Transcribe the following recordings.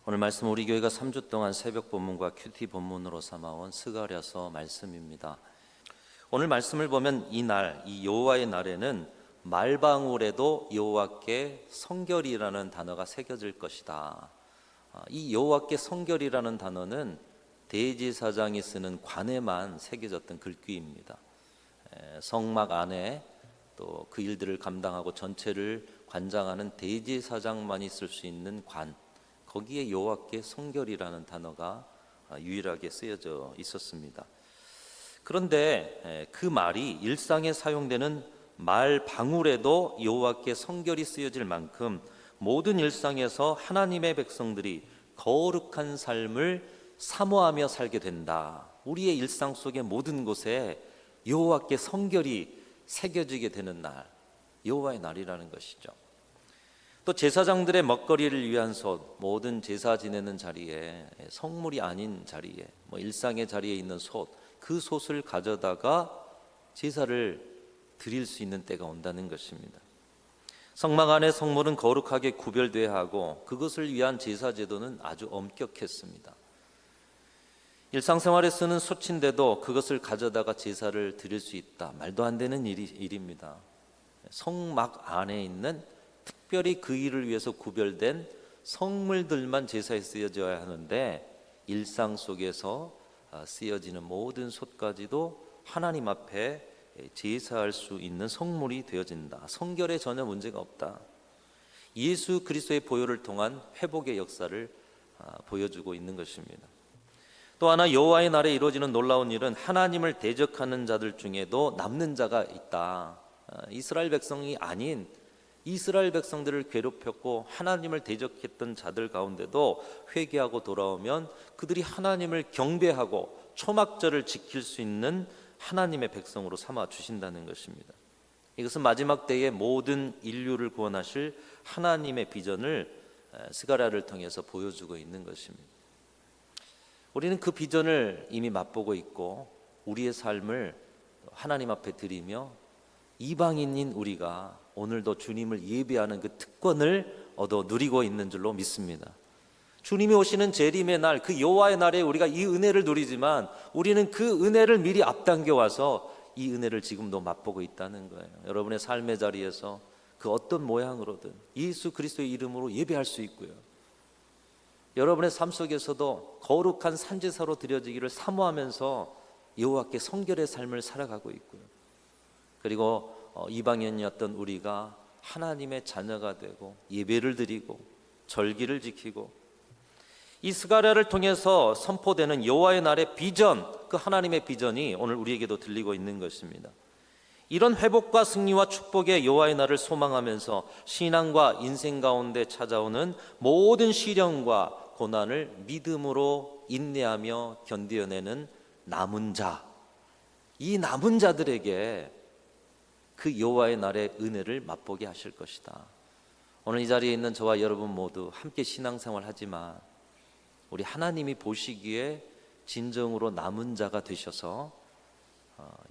오늘 말씀 우리 교회가 3주 동안 새벽 본문과 큐티 본문으로 삼아온 스가랴서 말씀입니다. 오늘 말씀을 보면 이날, 이 여호와의 날에는 말방울에도 여호와께 성결이라는 단어가 새겨질 것이다. 이 여호와께 성결이라는 단어는 대제사장이 쓰는 관에만 새겨졌던 글귀입니다. 성막 안에 또 그 일들을 감당하고 전체를 관장하는 대제사장만이 쓸 수 있는 관, 거기에 여호와께 성결이라는 단어가 유일하게 쓰여져 있었습니다. 그런데 그 말이 일상에 사용되는 말 방울에도 여호와께 성결이 쓰여질 만큼 모든 일상에서 하나님의 백성들이 거룩한 삶을 사모하며 살게 된다. 우리의 일상 속의 모든 곳에 여호와께 성결이 새겨지게 되는 날, 여호와의 날이라는 것이죠. 또 제사장들의 먹거리를 위한 솥, 모든 제사 지내는 자리에, 성물이 아닌 자리에, 일상의 자리에 있는 솥, 그 솥을 가져다가 제사를 드릴 수 있는 때가 온다는 것입니다. 성막 안의 성물은 거룩하게 구별돼야 하고 그것을 위한 제사 제도는 아주 엄격했습니다. 일상생활에 쓰는 솥인데도 그것을 가져다가 제사를 드릴 수 있다. 말도 안 되는 일입니다. 성막 안에 있는 특별히 그 일을 위해서 구별된 성물들만 제사에 쓰여져야 하는데 일상 속에서 쓰여지는 모든 솥까지도 하나님 앞에 제사할 수 있는 성물이 되어진다. 성결에 전혀 문제가 없다. 예수 그리스도의 보혈을 통한 회복의 역사를 보여주고 있는 것입니다. 또 하나 여호와의 날에 이루어지는 놀라운 일은 하나님을 대적하는 자들 중에도 남는 자가 있다. 이스라엘 백성이 아닌 이스라엘 백성들을 괴롭혔고 하나님을 대적했던 자들 가운데도 회개하고 돌아오면 그들이 하나님을 경배하고 초막절을 지킬 수 있는 하나님의 백성으로 삼아 주신다는 것입니다. 이것은 마지막 때에 모든 인류를 구원하실 하나님의 비전을 스가랴를 통해서 보여주고 있는 것입니다. 우리는 그 비전을 이미 맛보고 있고 우리의 삶을 하나님 앞에 드리며 이방인인 우리가 오늘도 주님을 예배하는 그 특권을 얻어 누리고 있는 줄로 믿습니다. 주님이 오시는 재림의 날, 그 여호와의 날에 우리가 이 은혜를 누리지만 우리는 그 은혜를 미리 앞당겨 와서 이 은혜를 지금도 맛보고 있다는 거예요. 여러분의 삶의 자리에서 그 어떤 모양으로든 예수 그리스도의 이름으로 예배할 수 있고요. 여러분의 삶 속에서도 거룩한 산제사로 드려지기를 사모하면서 여호와께 성결의 삶을 살아가고 있고요. 그리고 이방인이었던 우리가 하나님의 자녀가 되고 예배를 드리고 절기를 지키고 이 스가랴를 통해서 선포되는 여호와의 날의 비전, 그 하나님의 비전이 오늘 우리에게도 들리고 있는 것입니다. 이런 회복과 승리와 축복의 여호와의 날을 소망하면서 신앙과 인생 가운데 찾아오는 모든 시련과 고난을 믿음으로 인내하며 견뎌내는 남은 자, 이 남은 자들에게 그 여호와의 날의 은혜를 맛보게 하실 것이다. 오늘 이 자리에 있는 저와 여러분 모두 함께 신앙생활 하지만 우리 하나님이 보시기에 진정으로 남은 자가 되셔서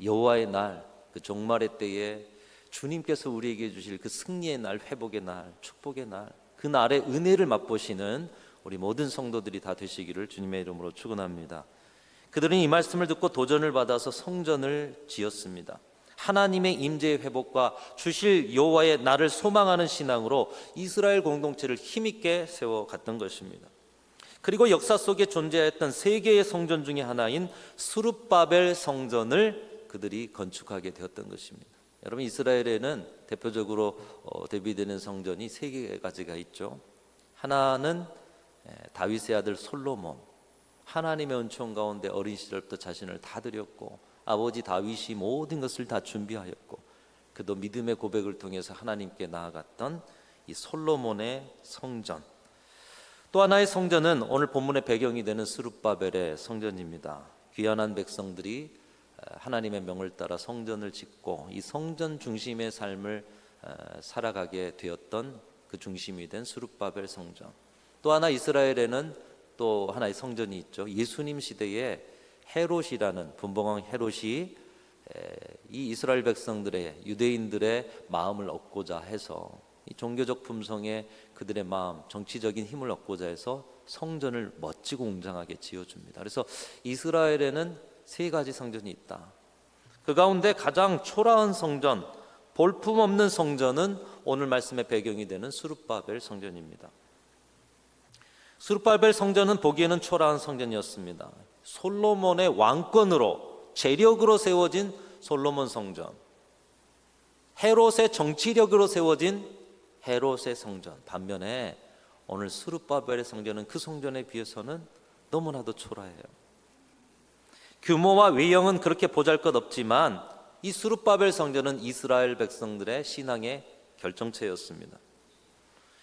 여호와의 날, 그 종말의 때에 주님께서 우리에게 주실 그 승리의 날, 회복의 날, 축복의 날, 그 날의 은혜를 맛보시는 우리 모든 성도들이 다 되시기를 주님의 이름으로 축원합니다. 그들은 이 말씀을 듣고 도전을 받아서 성전을 지었습니다. 하나님의 임재의 회복과 주실 여호와의 날을 소망하는 신앙으로 이스라엘 공동체를 힘있게 세워갔던 것입니다. 그리고 역사 속에 존재했던 세 개의 성전 중에 하나인 스룹바벨 성전을 그들이 건축하게 되었던 것입니다. 여러분, 이스라엘에는 대표적으로 대비되는 성전이 세 가지가 있죠. 하나는 다윗의 아들 솔로몬, 하나님의 은총 가운데 어린 시절부터 자신을 다 드렸고 아버지 다윗이 모든 것을 다 준비하였고 그도 믿음의 고백을 통해서 하나님께 나아갔던 이 솔로몬의 성전. 또 하나의 성전은 오늘 본문의 배경이 되는 스룹바벨의 성전입니다. 귀환한 백성들이 하나님의 명을 따라 성전을 짓고 이 성전 중심의 삶을 살아가게 되었던 그 중심이 된 스룹바벨 성전. 또 하나 이스라엘에는 또 하나의 성전이 있죠. 예수님 시대에 헤롯이라는 분봉왕 헤롯이 이 이스라엘 백성들의 유대인들의 마음을 얻고자 해서 이 종교적 품성에 그들의 마음, 정치적인 힘을 얻고자 해서 성전을 멋지고 웅장하게 지어줍니다. 그래서 이스라엘에는 세 가지 성전이 있다. 그 가운데 가장 초라한 성전, 볼품없는 성전은 오늘 말씀의 배경이 되는 스룹바벨 성전입니다. 스룹바벨 성전은 보기에는 초라한 성전이었습니다. 솔로몬의 왕권으로 재력으로 세워진 솔로몬 성전, 헤롯의 정치력으로 세워진 헤롯의 성전. 반면에 오늘 스룹바벨의 성전은 그 성전에 비해서는 너무나도 초라해요. 규모와 외형은 그렇게 보잘것없지만 이 스룹바벨 성전은 이스라엘 백성들의 신앙의 결정체였습니다.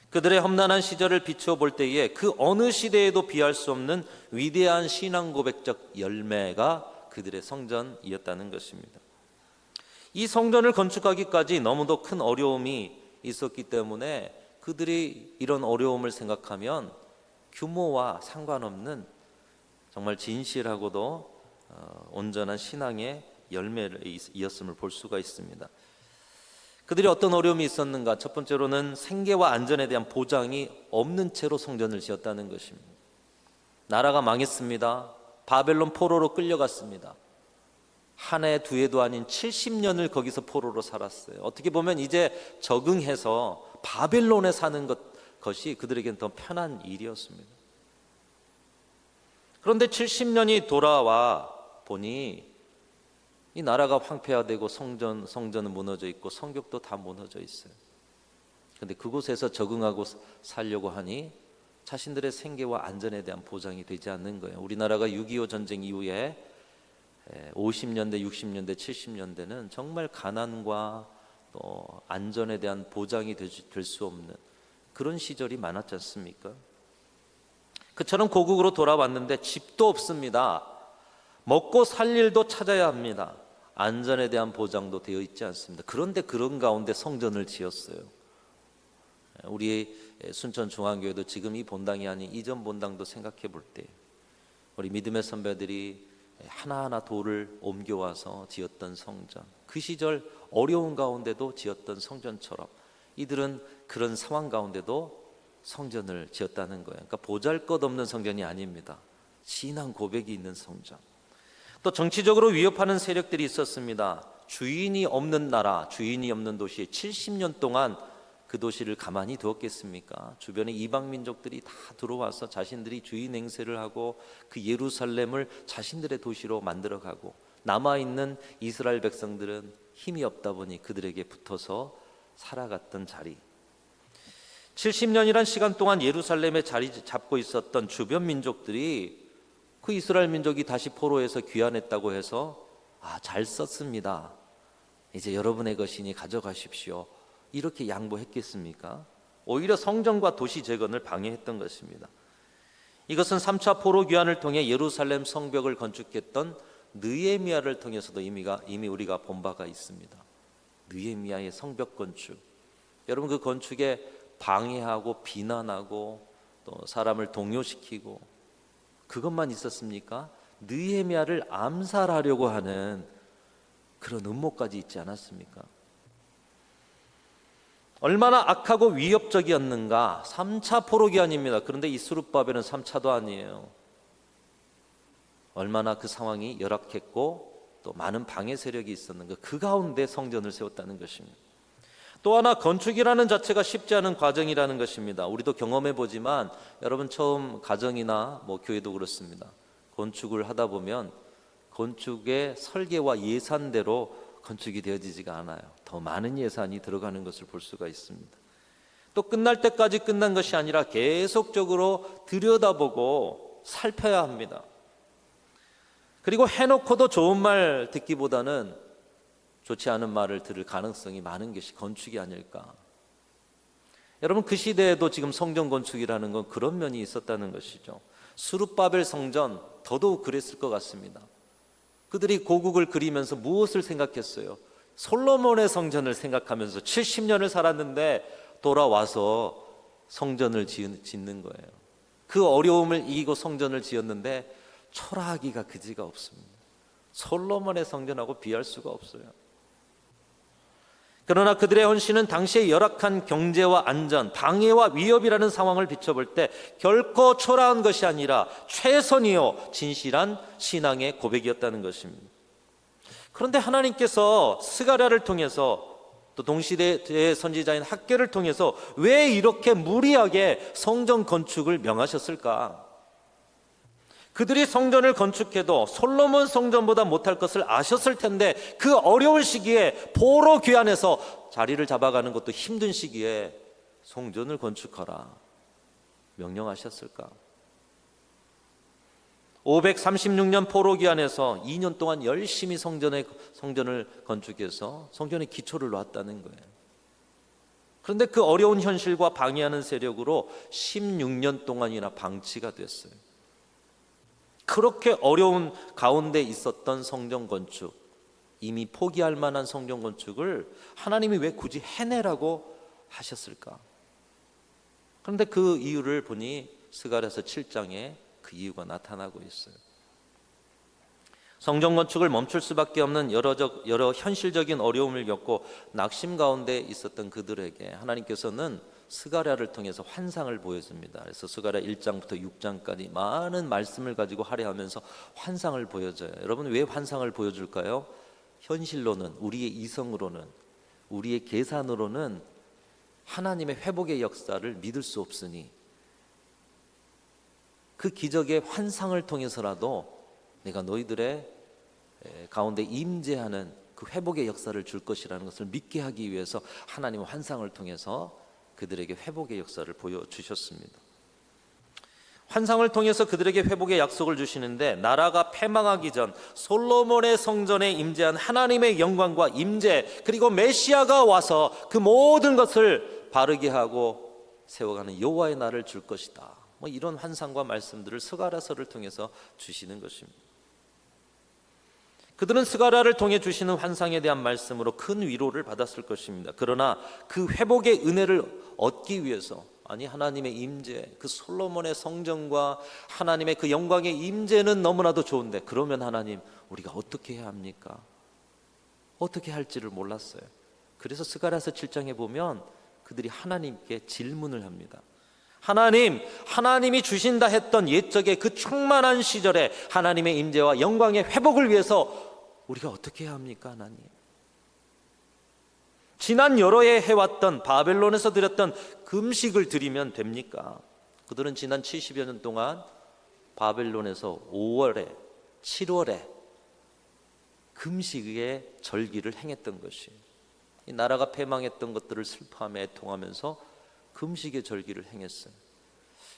그들의 험난한 시절을 비추어 볼 때에 그 어느 시대에도 비할 수 없는 위대한 신앙 고백적 열매가 그들의 성전이었다는 것입니다. 이 성전을 건축하기까지 너무도 큰 어려움이 있었기 때문에 그들이 이런 어려움을 생각하면 규모와 상관없는 정말 진실하고도 온전한 신앙의 열매이었음을 볼 수가 있습니다. 그들이 어떤 어려움이 있었는가? 첫 번째로는 생계와 안전에 대한 보장이 없는 채로 성전을 지었다는 것입니다. 나라가 망했습니다. 바벨론 포로로 끌려갔습니다. 한 해 두 해도 아닌 70년을 거기서 포로로 살았어요. 어떻게 보면 이제 적응해서 바벨론에 사는 것이 그들에게는 더 편한 일이었습니다. 그런데 70년이 돌아와 보니 이 나라가 황폐화되고 성전은 무너져 있고 성벽도 다 무너져 있어요. 그런데 그곳에서 적응하고 살려고 하니 자신들의 생계와 안전에 대한 보장이 되지 않는 거예요. 우리나라가 6.25 전쟁 이후에 50년대, 60년대, 70년대는 정말 가난과 또 안전에 대한 보장이 될 수 없는 그런 시절이 많았지 않습니까? 그처럼 고국으로 돌아왔는데 집도 없습니다. 먹고 살 일도 찾아야 합니다. 안전에 대한 보장도 되어 있지 않습니다. 그런데 그런 가운데 성전을 지었어요. 우리 순천중앙교회도 지금 이 본당이 아닌 이전 본당도 생각해 볼 때 우리 믿음의 선배들이 하나하나 돌을 옮겨와서 지었던 성전, 그 시절 어려운 가운데도 지었던 성전처럼 이들은 그런 상황 가운데도 성전을 지었다는 거예요. 그러니까 보잘것없는 성전이 아닙니다. 신앙 고백이 있는 성전. 또 정치적으로 위협하는 세력들이 있었습니다. 주인이 없는 나라, 주인이 없는 도시에 70년 동안 그 도시를 가만히 두었겠습니까? 주변에 이방 민족들이 다 들어와서 자신들이 주인 행세를 하고 그 예루살렘을 자신들의 도시로 만들어가고 남아있는 이스라엘 백성들은 힘이 없다 보니 그들에게 붙어서 살아갔던 자리. 70년이란 시간 동안 예루살렘에 자리 잡고 있었던 주변 민족들이 그 이스라엘 민족이 다시 포로에서 귀환했다고 해서 잘 썼습니다. 이제 여러분의 것이니 가져가십시오. 이렇게 양보했겠습니까? 오히려 성전과 도시 재건을 방해했던 것입니다. 이것은 3차 포로 귀환을 통해 예루살렘 성벽을 건축했던 느헤미야를 통해서도 이미 우리가 본 바가 있습니다. 느헤미야의 성벽 건축. 여러분 그 건축에 방해하고 비난하고 또 사람을 동요시키고 그것만 있었습니까? 느헤미야를 암살하려고 하는 그런 음모까지 있지 않았습니까? 얼마나 악하고 위협적이었는가. 3차 포로기한입니다. 그런데 이 스룹바벨은 3차도 아니에요. 얼마나 그 상황이 열악했고 또 많은 방해 세력이 있었는가. 그 가운데 성전을 세웠다는 것입니다. 또 하나 건축이라는 자체가 쉽지 않은 과정이라는 것입니다. 우리도 경험해 보지만 여러분 처음 가정이나 교회도 그렇습니다. 건축을 하다 보면 건축의 설계와 예산대로 건축이 되어지지가 않아요. 더 많은 예산이 들어가는 것을 볼 수가 있습니다. 또 끝날 때까지 끝난 것이 아니라 계속적으로 들여다보고 살펴야 합니다. 그리고 해놓고도 좋은 말 듣기보다는 좋지 않은 말을 들을 가능성이 많은 것이 건축이 아닐까. 여러분 그 시대에도 지금 성전 건축이라는 건 그런 면이 있었다는 것이죠. 스룹바벨 성전 더더욱 그랬을 것 같습니다. 그들이 고국을 그리면서 무엇을 생각했어요? 솔로몬의 성전을 생각하면서 70년을 살았는데 돌아와서 성전을 짓는 거예요. 그 어려움을 이기고 성전을 지었는데 초라하기가 그지가 없습니다. 솔로몬의 성전하고 비할 수가 없어요. 그러나 그들의 헌신은 당시의 열악한 경제와 안전, 방해와 위협이라는 상황을 비춰볼 때 결코 초라한 것이 아니라 최선이요 진실한 신앙의 고백이었다는 것입니다. 그런데 하나님께서 스가랴를 통해서 또 동시대의 선지자인 학개를 통해서 왜 이렇게 무리하게 성전 건축을 명하셨을까? 그들이 성전을 건축해도 솔로몬 성전보다 못할 것을 아셨을 텐데 그 어려운 시기에 포로 귀환해서 자리를 잡아가는 것도 힘든 시기에 성전을 건축하라 명령하셨을까? 536년 포로 귀환해서 2년 동안 열심히 성전을 건축해서 성전의 기초를 놨다는 거예요. 그런데 그 어려운 현실과 방해하는 세력으로 16년 동안이나 방치가 됐어요. 그렇게 어려운 가운데 있었던 성전 건축, 이미 포기할 만한 성전 건축을 하나님이 왜 굳이 해내라고 하셨을까? 그런데 그 이유를 보니 스가랴서 7장에 그 이유가 나타나고 있어요. 성전 건축을 멈출 수밖에 없는 여러 현실적인 어려움을 겪고 낙심 가운데 있었던 그들에게 하나님께서는 스가랴를 통해서 환상을 보여줍니다. 그래서 스가랴 1장부터 6장까지 많은 말씀을 가지고 할애하면서 환상을 보여줘요. 여러분 왜 환상을 보여줄까요? 현실로는, 우리의 이성으로는, 우리의 계산으로는 하나님의 회복의 역사를 믿을 수 없으니 그 기적의 환상을 통해서라도 내가 너희들의 가운데 임재하는 그 회복의 역사를 줄 것이라는 것을 믿게 하기 위해서 하나님은 환상을 통해서 그들에게 회복의 역사를 보여주셨습니다. 환상을 통해서 그들에게 회복의 약속을 주시는데 나라가 패망하기 전 솔로몬의 성전에 임재한 하나님의 영광과 임재, 그리고 메시아가 와서 그 모든 것을 바르게 하고 세워가는 여호와의 날을 줄 것이다. 이런 환상과 말씀들을 스가랴서를 통해서 주시는 것입니다. 그들은 스가랴를 통해 주시는 환상에 대한 말씀으로 큰 위로를 받았을 것입니다. 그러나 그 회복의 은혜를 얻기 위해서, 아니 하나님의 임재, 그 솔로몬의 성전과 하나님의 그 영광의 임재는 너무나도 좋은데 그러면 하나님 우리가 어떻게 해야 합니까? 어떻게 할지를 몰랐어요. 그래서 스가랴서 7장에 보면 그들이 하나님께 질문을 합니다. 하나님이 주신다 했던 옛적의 그 충만한 시절에 하나님의 임재와 영광의 회복을 위해서 우리가 어떻게 해야 합니까, 하나님? 지난 여러 해 해왔던 바벨론에서 드렸던 금식을 드리면 됩니까? 그들은 지난 70여 년 동안 바벨론에서 5월에 7월에 금식의 절기를 행했던 것이, 이 나라가 패망했던 것들을 슬퍼하며 애통하면서 금식의 절기를 행했어요.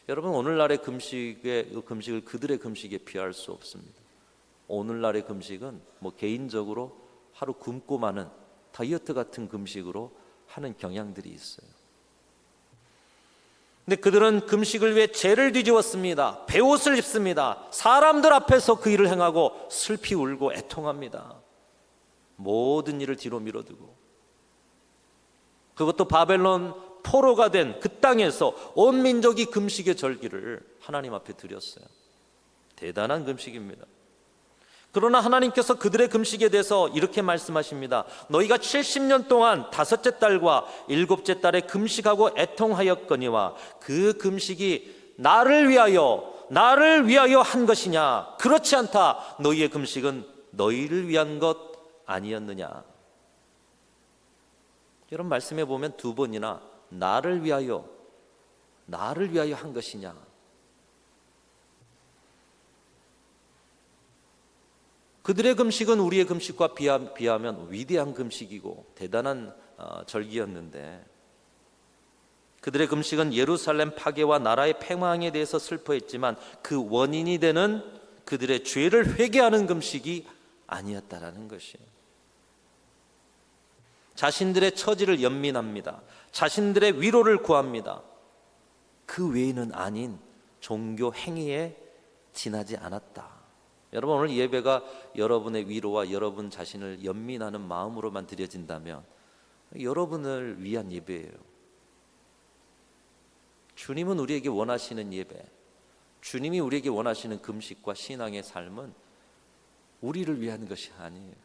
여러분 오늘날의 금식을 그들의 금식에 비할 수 없습니다. 오늘날의 금식은 개인적으로 하루 굶고 마는 다이어트 같은 금식으로 하는 경향들이 있어요. 근데 그들은 금식을 위해 죄를 뒤집었습니다. 베옷을 입습니다. 사람들 앞에서 그 일을 행하고 슬피 울고 애통합니다. 모든 일을 뒤로 밀어두고, 그것도 바벨론 포로가 된 그 땅에서 온 민족이 금식의 절기를 하나님 앞에 드렸어요. 대단한 금식입니다. 그러나 하나님께서 그들의 금식에 대해서 이렇게 말씀하십니다. 너희가 70년 동안 다섯째 달과 일곱째 달에 금식하고 애통하였거니와 그 금식이 나를 위하여 한 것이냐? 그렇지 않다. 너희의 금식은 너희를 위한 것 아니었느냐? 여러분 말씀해 보면 두 번이나 나를 위하여 한 것이냐? 그들의 금식은 우리의 금식과 비하면 위대한 금식이고 대단한 절기였는데, 그들의 금식은 예루살렘 파괴와 나라의 패망에 대해서 슬퍼했지만 그 원인이 되는 그들의 죄를 회개하는 금식이 아니었다라는 것이에요. 자신들의 처지를 연민합니다. 자신들의 위로를 구합니다. 그 외에는 아닌 종교 행위에 지나지 않았다. 여러분 오늘 예배가 여러분의 위로와 여러분 자신을 연민하는 마음으로만 드려진다면 여러분을 위한 예배예요. 주님은 우리에게 원하시는 예배, 주님이 우리에게 원하시는 금식과 신앙의 삶은 우리를 위한 것이 아니에요.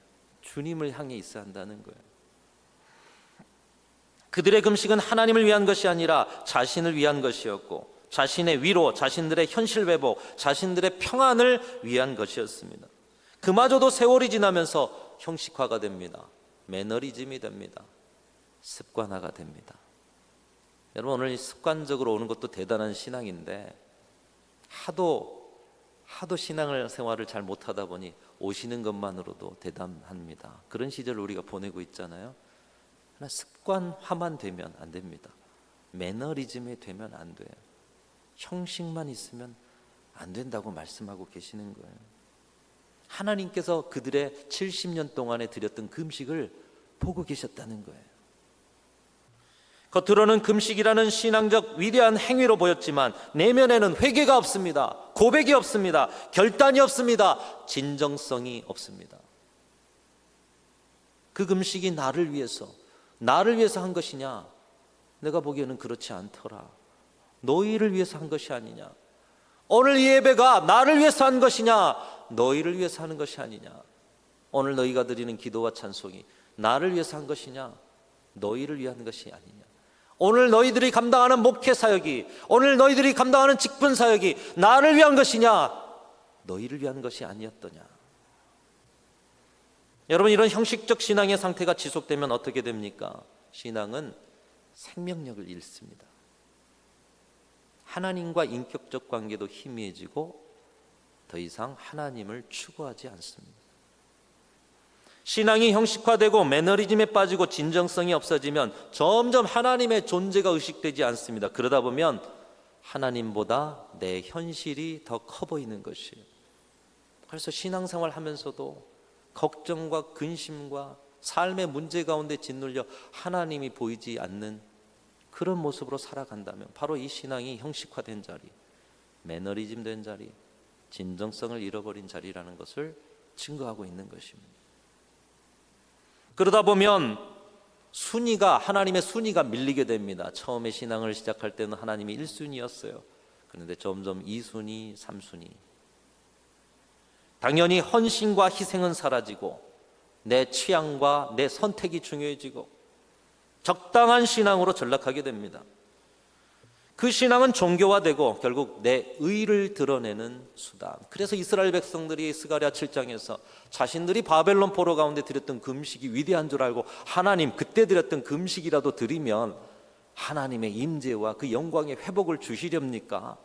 주님을 향해 있어야 한다는 거예요. 그들의 금식은 하나님을 위한 것이 아니라 자신을 위한 것이었고 자신의 위로, 자신들의 현실 회복, 자신들의 평안을 위한 것이었습니다. 그마저도 세월이 지나면서 형식화가 됩니다. 매너리즘이 됩니다. 습관화가 됩니다. 여러분, 오늘 습관적으로 오는 것도 대단한 신앙인데 하도 신앙을 생활을 잘 못하다 보니 오시는 것만으로도 대단합니다. 그런 시절을 우리가 보내고 있잖아요. 그러나 습관화만 되면 안 됩니다. 매너리즘이 되면 안 돼요. 형식만 있으면 안 된다고 말씀하고 계시는 거예요. 하나님께서 그들의 70년 동안에 드렸던 금식을 보고 계셨다는 거예요. 겉으로는 금식이라는 신앙적 위대한 행위로 보였지만 내면에는 회개가 없습니다. 고백이 없습니다. 결단이 없습니다. 진정성이 없습니다. 그 금식이 나를 위해서 한 것이냐? 내가 보기에는 그렇지 않더라. 너희를 위해서 한 것이 아니냐? 오늘 이 예배가 나를 위해서 한 것이냐? 너희를 위해서 하는 것이 아니냐? 오늘 너희가 드리는 기도와 찬송이 나를 위해서 한 것이냐? 너희를 위한 것이 아니냐? 오늘 너희들이 감당하는 목회 사역이, 오늘 너희들이 감당하는 직분 사역이 나를 위한 것이냐? 너희를 위한 것이 아니었더냐? 여러분, 이런 형식적 신앙의 상태가 지속되면 어떻게 됩니까? 신앙은 생명력을 잃습니다. 하나님과 인격적 관계도 희미해지고 더 이상 하나님을 추구하지 않습니다. 신앙이 형식화되고 매너리즘에 빠지고 진정성이 없어지면 점점 하나님의 존재가 의식되지 않습니다. 그러다 보면 하나님보다 내 현실이 더 커 보이는 것이에요. 그래서 신앙생활 하면서도 걱정과 근심과 삶의 문제 가운데 짓눌려 하나님이 보이지 않는 그런 모습으로 살아간다면 바로 이 신앙이 형식화된 자리, 매너리즘 된 자리, 진정성을 잃어버린 자리라는 것을 증거하고 있는 것입니다. 그러다 보면 하나님의 순위가 밀리게 됩니다. 처음에 신앙을 시작할 때는 하나님이 1순위였어요. 그런데 점점 2순위, 3순위. 당연히 헌신과 희생은 사라지고 내 취향과 내 선택이 중요해지고 적당한 신앙으로 전락하게 됩니다. 그 신앙은 종교화되고 결국 내 의를 드러내는 수단. 그래서 이스라엘 백성들이 스가랴 7장에서 자신들이 바벨론 포로 가운데 드렸던 금식이 위대한 줄 알고 하나님 그때 드렸던 금식이라도 드리면 하나님의 임재와 그 영광의 회복을 주시렵니까?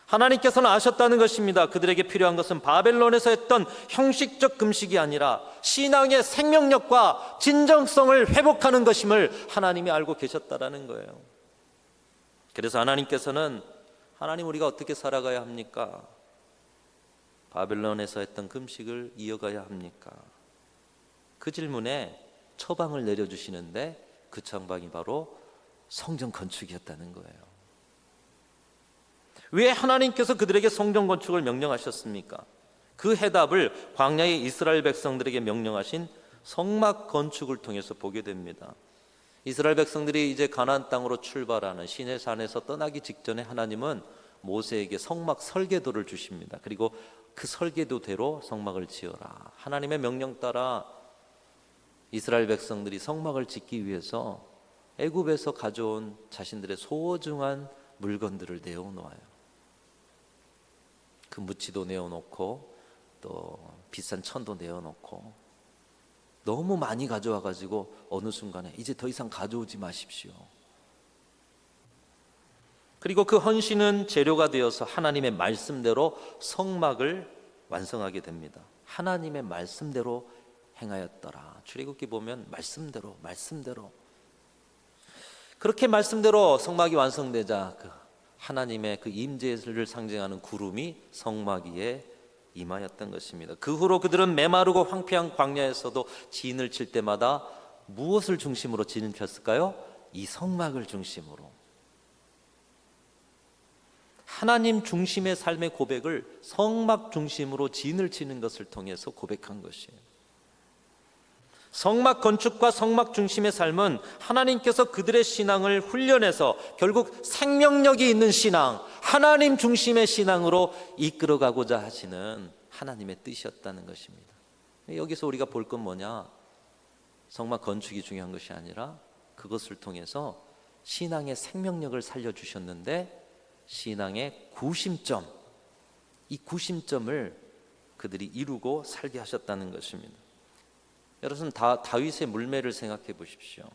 하나님께서는 아셨다는 것입니다. 그들에게 필요한 것은 바벨론에서 했던 형식적 금식이 아니라 신앙의 생명력과 진정성을 회복하는 것임을 하나님이 알고 계셨다라는 거예요. 그래서 하나님께서는 하나님 우리가 어떻게 살아가야 합니까? 바벨론에서 했던 금식을 이어가야 합니까? 그 질문에 처방을 내려주시는데 그 처방이 바로 성전 건축이었다는 거예요. 왜 하나님께서 그들에게 성전 건축을 명령하셨습니까? 그 해답을 광야의 이스라엘 백성들에게 명령하신 성막 건축을 통해서 보게 됩니다. 이스라엘 백성들이 이제 가나안 땅으로 출발하는 시내산에서 떠나기 직전에 하나님은 모세에게 성막 설계도를 주십니다. 그리고 그 설계도대로 성막을 지어라. 하나님의 명령 따라 이스라엘 백성들이 성막을 짓기 위해서 애굽에서 가져온 자신들의 소중한 물건들을 내어놓아요. 그 무치도 내어놓고 또 비싼 천도 내어놓고 너무 많이 가져와 가지고 어느 순간에 이제 더 이상 가져오지 마십시오. 그리고 그 헌신은 재료가 되어서 하나님의 말씀대로 성막을 완성하게 됩니다. 하나님의 말씀대로 행하였더라. 출애굽기 보면 말씀대로 그렇게 말씀대로 성막이 완성되자 하나님의 그 임재를 상징하는 구름이 성막 위에 임하였던 것입니다. 그 후로 그들은 메마르고 황폐한 광야에서도 진을 칠 때마다 무엇을 중심으로 진을 쳤을까요? 이 성막을 중심으로. 하나님 중심의 삶의 고백을 성막 중심으로 진을 치는 것을 통해서 고백한 것이에요. 성막 건축과 성막 중심의 삶은 하나님께서 그들의 신앙을 훈련해서 결국 생명력이 있는 신앙, 하나님 중심의 신앙으로 이끌어가고자 하시는 하나님의 뜻이었다는 것입니다. 여기서 우리가 볼 건 뭐냐? 성막 건축이 중요한 것이 아니라 그것을 통해서 신앙의 생명력을 살려주셨는데 신앙의 구심점, 이 구심점을 그들이 이루고 살게 하셨다는 것입니다. 여러분, 다윗의 물매를 생각해 보십시오.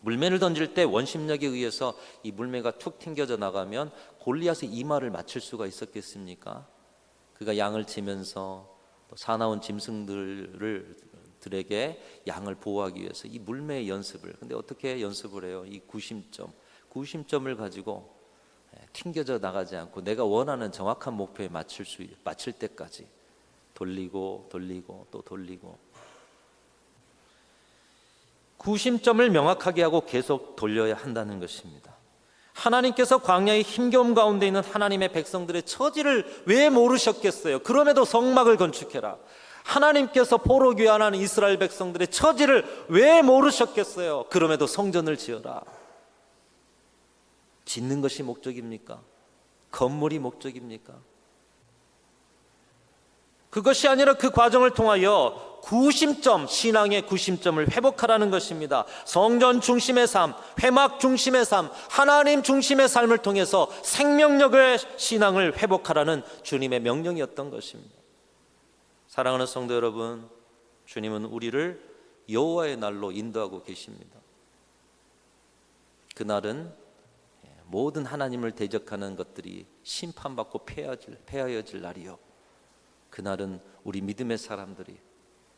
물매를 던질 때 원심력에 의해서 이 물매가 툭 튕겨져 나가면 골리앗의 이마를 맞출 수가 있었겠습니까? 그가 양을 치면서 또 사나운 짐승들에게 양을 보호하기 위해서 이 물매의 연습을, 근데 어떻게 연습을 해요? 이 구심점을 가지고 튕겨져 나가지 않고 내가 원하는 정확한 목표에 맞출 때까지 돌리고 또 돌리고, 구심점을 명확하게 하고 계속 돌려야 한다는 것입니다. 하나님께서 광야의 힘겨움 가운데 있는 하나님의 백성들의 처지를 왜 모르셨겠어요? 그럼에도 성막을 건축해라. 하나님께서 포로 귀환하는 이스라엘 백성들의 처지를 왜 모르셨겠어요? 그럼에도 성전을 지어라. 짓는 것이 목적입니까? 건물이 목적입니까? 그것이 아니라 그 과정을 통하여 구심점, 신앙의 구심점을 회복하라는 것입니다. 성전 중심의 삶, 회막 중심의 삶, 하나님 중심의 삶을 통해서 생명력의 신앙을 회복하라는 주님의 명령이었던 것입니다. 사랑하는 성도 여러분, 주님은 우리를 여호와의 날로 인도하고 계십니다. 그날은 모든 하나님을 대적하는 것들이 심판받고 폐하여질 날이요, 그날은 우리 믿음의 사람들이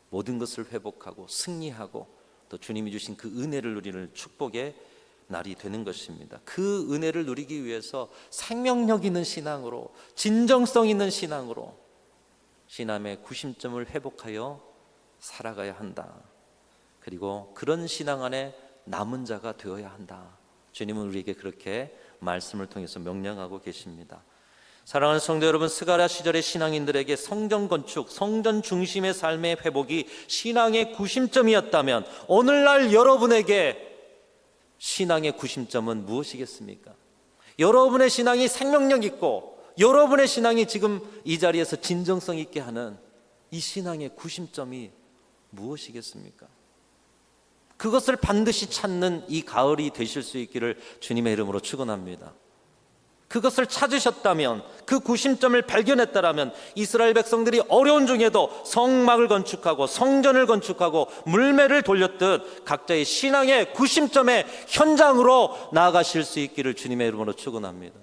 모든 것을 회복하고 승리하고 또 주님이 주신 그 은혜를 누리는 축복의 날이 되는 것입니다. 그 은혜를 누리기 위해서 생명력 있는 신앙으로, 진정성 있는 신앙으로 신앙의 구심점을 회복하여 살아가야 한다. 그리고 그런 신앙 안에 남은 자가 되어야 한다. 주님은 우리에게 그렇게 말씀을 통해서 명령하고 계십니다. 사랑하는 성도 여러분, 스가랴 시절의 신앙인들에게 성전 건축, 성전 중심의 삶의 회복이 신앙의 구심점이었다면 오늘날 여러분에게 신앙의 구심점은 무엇이겠습니까? 여러분의 신앙이 생명력 있고 여러분의 신앙이 지금 이 자리에서 진정성 있게 하는 이 신앙의 구심점이 무엇이겠습니까? 그것을 반드시 찾는 이 가을이 되실 수 있기를 주님의 이름으로 축원합니다. 그것을 찾으셨다면, 그 구심점을 발견했다라면 이스라엘 백성들이 어려운 중에도 성막을 건축하고 성전을 건축하고 물매를 돌렸듯 각자의 신앙의 구심점의 현장으로 나아가실 수 있기를 주님의 이름으로 축원합니다.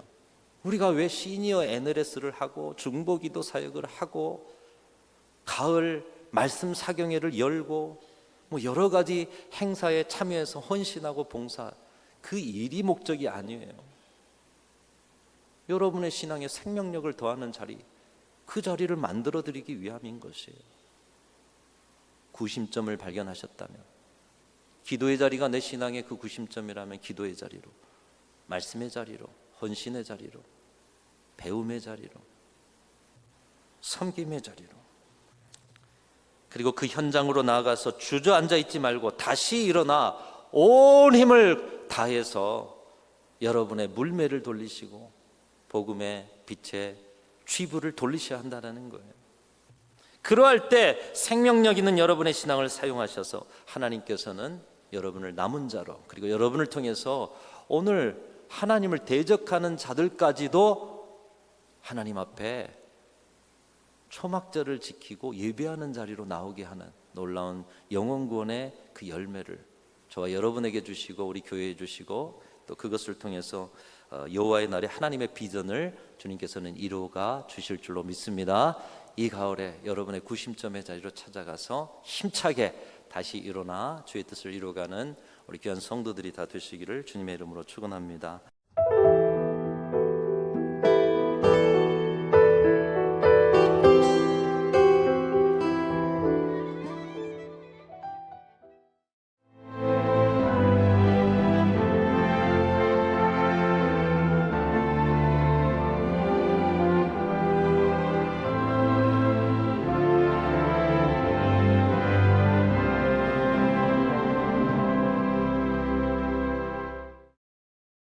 우리가 왜 시니어 NLS를 하고 중보기도 사역을 하고 가을 말씀 사경회를 열고 여러 가지 행사에 참여해서 헌신하고 봉사, 그 일이 목적이 아니에요. 여러분의 신앙의 생명력을 더하는 자리, 그 자리를 만들어 드리기 위함인 것이에요. 구심점을 발견하셨다면, 기도의 자리가 내 신앙의 그 구심점이라면 기도의 자리로, 말씀의 자리로, 헌신의 자리로, 배움의 자리로, 섬김의 자리로, 그리고 그 현장으로 나아가서 주저앉아 있지 말고 다시 일어나 온 힘을 다해서 여러분의 물매를 돌리시고 복음의 빛의 쥐부를 돌리셔야 한다는 거예요. 그러할 때 생명력 있는 여러분의 신앙을 사용하셔서 하나님께서는 여러분을 남은 자로, 그리고 여러분을 통해서 오늘 하나님을 대적하는 자들까지도 하나님 앞에 초막절을 지키고 예배하는 자리로 나오게 하는 놀라운 영혼 구원의 그 열매를 저와 여러분에게 주시고 우리 교회에 주시고 또 그것을 통해서 여호와의 날에 하나님의 비전을 주님께서는 이루어가 주실 줄로 믿습니다. 이 가을에 여러분의 구심점의 자리로 찾아가서 힘차게 다시 일어나 주의 뜻을 이루어가는 우리 귀한 성도들이 다 되시기를 주님의 이름으로 축원합니다.